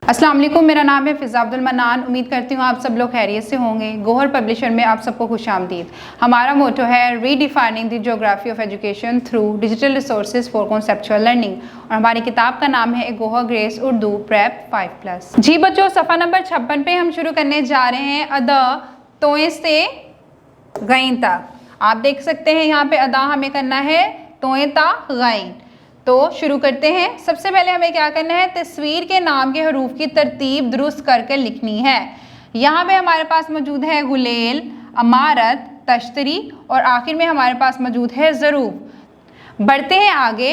अस्सलाम वालेकुम, मेरा नाम है फ़िज़ा अब्दुल मन्नान। उम्मीद करती हूँ आप सब लोग खैरियत से होंगे। गोहर पब्लिशर में आप सबको खुशामदीद। हमारा मोटो है redefining the geography of education through digital resources for conceptual learning, और हमारी किताब का नाम है गोहर ग्रेस उर्दू प्रेप 5+। जी बच्चों, सफ़ा नंबर 56 पे हम शुरू करने जा रहे हैं अदा तोए से गईन तक। आप देख सकते हैं यहाँ पे अदा हमें करना है तोए ता गईन। तो शुरू करते हैं। सबसे पहले हमें क्या करना है, तस्वीर के नाम के हरूफ की तरतीब दुरुस्त करके लिखनी है। यहाँ पे हमारे पास मौजूद है गुलेल, अमारत, तश्तरी और आखिर में हमारे पास मौजूद है ज़रूफ। बढ़ते हैं आगे।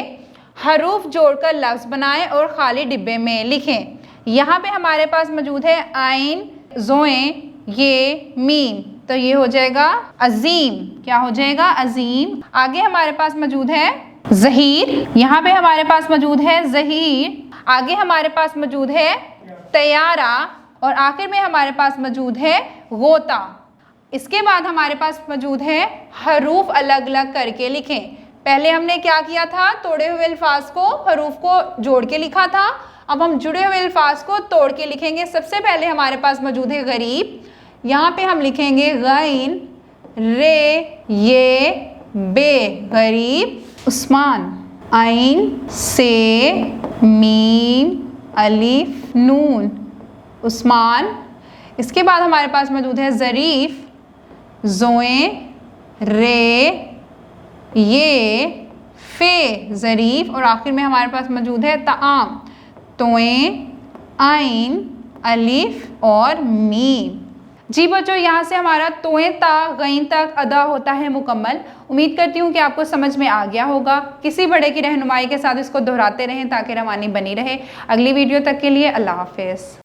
हरूफ जोड़कर लफ्ज़ बनाएं और खाली डिब्बे में लिखें। यहाँ पे हमारे पास मौजूद है आइन, जोए, ये, मीम, तो ये हो जाएगा अजीम। क्या हो जाएगा? अजीम। आगे हमारे पास मौजूद है ज़हीर, यहाँ पे हमारे पास मौजूद है ज़हीर। आगे हमारे पास मौजूद है तैयारा और आखिर में हमारे पास मौजूद है गोता। इसके बाद हमारे पास मौजूद है हरूफ अलग अलग करके लिखें। पहले हमने क्या किया था, तोड़े हुए अल्फाज को हरूफ को जोड़ के लिखा था। अब हम जुड़े हुए अल्फाज को तोड़ के लिखेंगे। सबसे पहले हमारे पास मौजूद है गरीब। यहाँ पे हम लिखेंगे गैन, रे, ये, बे, गरीब। उस्मान, आइन, से, मीम, अलिफ, नून, उस्मान। इसके बाद हमारे पास मौजूद है ज़रीफ़, जोए, रे, ये, फे, ज़रीफ़ और आखिर में हमारे पास मौजूद है ताआम, तोए, आइन, अलिफ और मीम। जी बच्चों, यहाँ से हमारा तोए ता गईन तक अदा होता है मुकम्मल। उम्मीद करती हूँ कि आपको समझ में आ गया होगा। किसी बड़े की रहनुमाई के साथ इसको दोहराते रहें ताकि रवानी बनी रहे। अगली वीडियो तक के लिए अल्लाह हाफ़िज़।